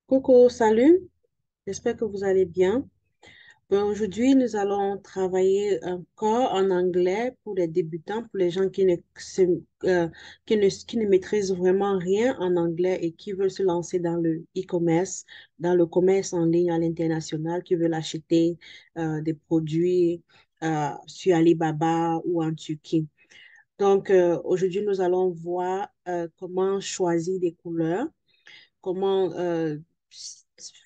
Coucou, salut, j'espère que vous allez bien. Aujourd'hui, nous allons travailler encore en anglais pour les débutants, pour les gens qui ne maîtrisent vraiment rien en anglais et qui veulent se lancer dans le e-commerce, dans le commerce en ligne à l'international, qui veulent acheter des produits sur Alibaba ou en Turquie. Donc, aujourd'hui, nous allons voir comment choisir des couleurs, comment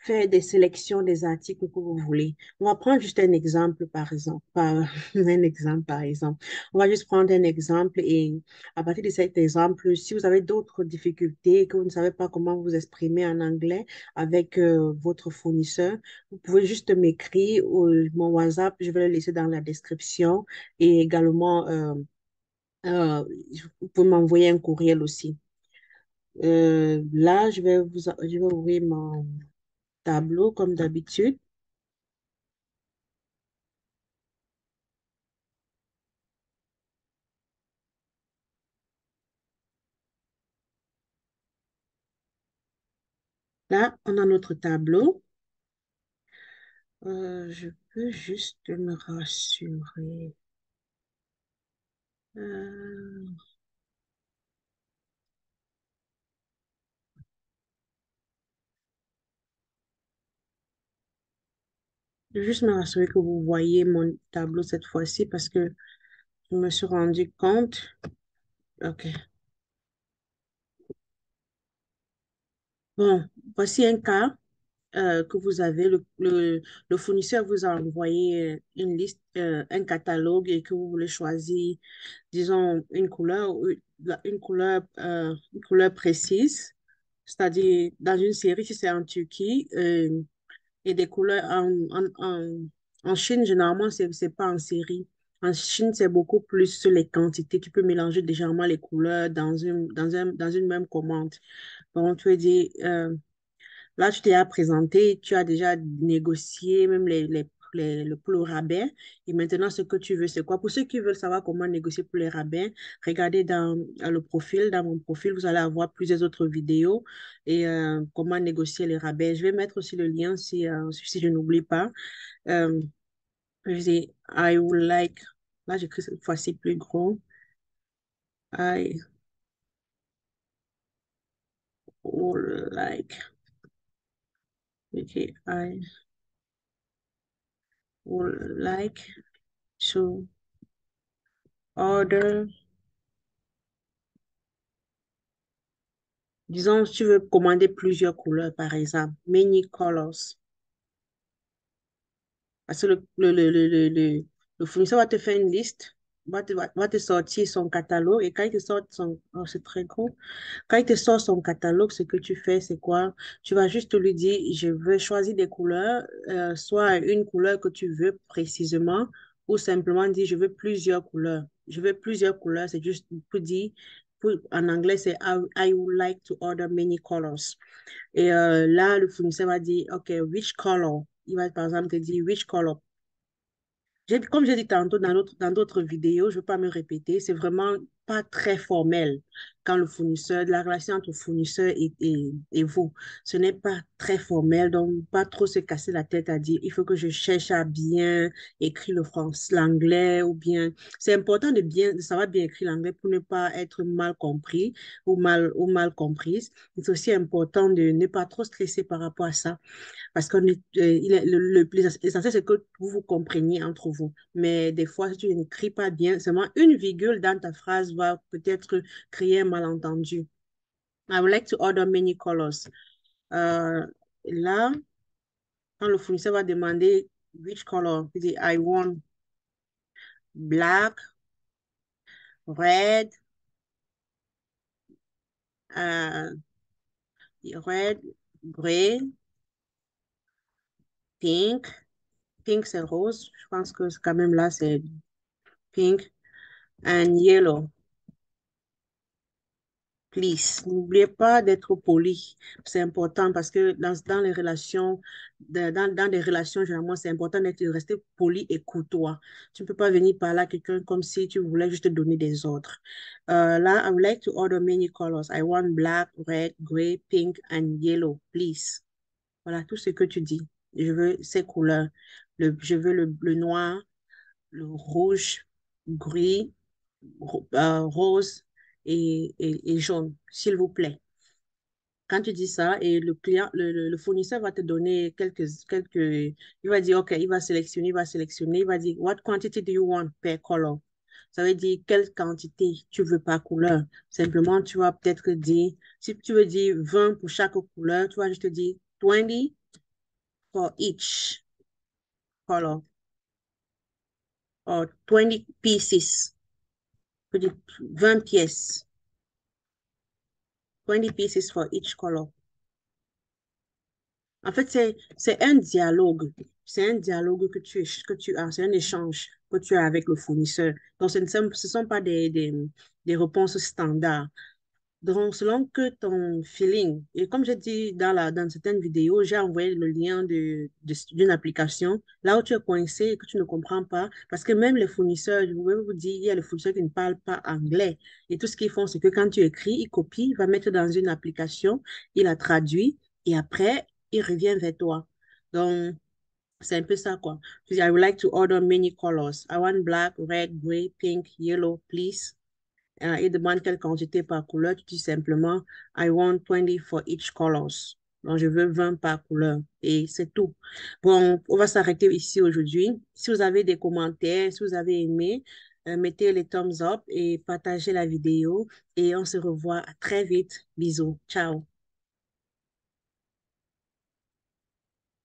faire des sélections des articles que vous voulez. On va prendre juste un exemple, par exemple. Un exemple, par exemple. On va juste prendre un exemple et à partir de cet exemple, si vous avez d'autres difficultés, que vous ne savez pas comment vous exprimer en anglais avec votre fournisseur, vous pouvez juste m'écrire ou mon WhatsApp, je vais le laisser dans la description et également, euh, vous pouvez m'envoyer un courriel aussi. Là, je vais ouvrir mon tableau comme d'habitude. Là, on a notre tableau. Je peux juste me rassurer. Euh, je veux juste me rassurer que vous voyez mon tableau cette fois-ci parce que je me suis rendu compte. OK. Bon, voici un cas que vous avez. Le fournisseur vous a envoyé une liste, un catalogue et que vous voulez choisir, disons, une couleur précise. C'est-à-dire, dans une série, si c'est en Turquie, et des couleurs en Chine, généralement, c'est pas en série. En Chine, c'est beaucoup plus sur les quantités. Tu peux mélanger légèrement les couleurs dans une même commande. Donc, tu veux dire, là, tu t'es à présenté, tu as déjà négocié même pour le rabais. Et maintenant, ce que tu veux, c'est quoi? Pour ceux qui veulent savoir comment négocier pour les rabais, regardez le profil. Dans mon profil, vous allez avoir plusieurs autres vidéos et comment négocier les rabais. Je vais mettre aussi le lien si je n'oublie pas. Euh, je dis, I would like, là, j'écris cette fois-ci plus gros. I would like, okay, I would like to order. Disons, si tu veux commander plusieurs couleurs, par exemple, many colors. Parce que le fournisseur va te faire une liste, va te sortir son catalogue et quand il te sort oh, c'est très gros. Quand il te sort son catalogue, ce que tu fais, c'est quoi? Tu vas juste lui dire, je veux choisir des couleurs, soit une couleur que tu veux précisément, ou simplement dire, je veux plusieurs couleurs. Je veux plusieurs couleurs, c'est juste pour dire, en anglais, c'est I would like to order many colors. Et là, le fournisseur va dire, OK, which color? Il va par exemple te dire, which color? Comme j'ai dit tantôt dans d'autres vidéos, je ne veux pas me répéter, c'est vraiment pas très formel quand la relation entre fournisseur et vous, ce n'est pas très formel, donc pas trop se casser la tête à dire, il faut que je cherche à bien écrire le français, l'anglais, ou bien, c'est important de savoir bien écrire l'anglais pour ne pas être mal compris ou mal comprise. C'est aussi important de ne pas trop stresser par rapport à ça. Parce que l'essentiel, c'est que vous vous compreniez entre vous. Mais des fois, si tu n'écris pas bien, seulement une virgule dans ta phrase va peut-être créer un malentendu. I would like to order many colors. Euh, Là, quand le fournisseur va demander which color, il dit I want black, red, euh, red, gray, pink. Pink, c'est rose. Je pense que quand même là, c'est pink and yellow. Please, n'oubliez pas d'être poli. C'est important parce que dans les relations, dans des relations, généralement, c'est important de rester poli et courtois. Tu ne peux pas venir parler à quelqu'un comme si tu voulais juste te donner des ordres. Là, I would like to order many colors. I want black, red, gray, pink, and yellow, please. Voilà, tout ce que tu dis. Je veux ces couleurs. Je veux le noir, le rouge, gris, rose et jaune, s'il vous plaît. Quand tu dis ça, et le client, le fournisseur va te donner il va dire, OK, il va dire, what quantity do you want per color? Ça veut dire quelle quantité tu veux par couleur. Simplement, tu vas peut-être dire, si tu veux dire 20 pour chaque couleur, tu vas juste dire 20 for each color, or 20 pieces. Tu peux dire 20 pièces, 20 pieces for each color. En fait, c'est un dialogue. C'est un dialogue que tu as, c'est un échange que tu as avec le fournisseur. Donc, ce sont pas des réponses standards. Donc, selon que ton feeling, et comme j'ai dit dans certaines vidéos, j'ai envoyé le lien d'une application, là où tu es coincé et que tu ne comprends pas, parce que même les fournisseurs, je vais vous dire, il y a les fournisseurs qui ne parlent pas anglais. Et tout ce qu'ils font, c'est que quand tu écris, ils copient, ils vont mettre dans une application, il la traduit, et après, il revient vers toi. Donc, c'est un peu ça, quoi. Je dis, I would like to order many colors. I want black, red, gray, pink, yellow, please. Il demande quelle quantité par couleur. Tu dis simplement, I want 20 for each colors. Donc, je veux 20 par couleur. Et c'est tout. Bon, on va s'arrêter ici aujourd'hui. Si vous avez des commentaires, si vous avez aimé, mettez les thumbs up et partagez la vidéo. Et on se revoit très vite. Bisous. Ciao.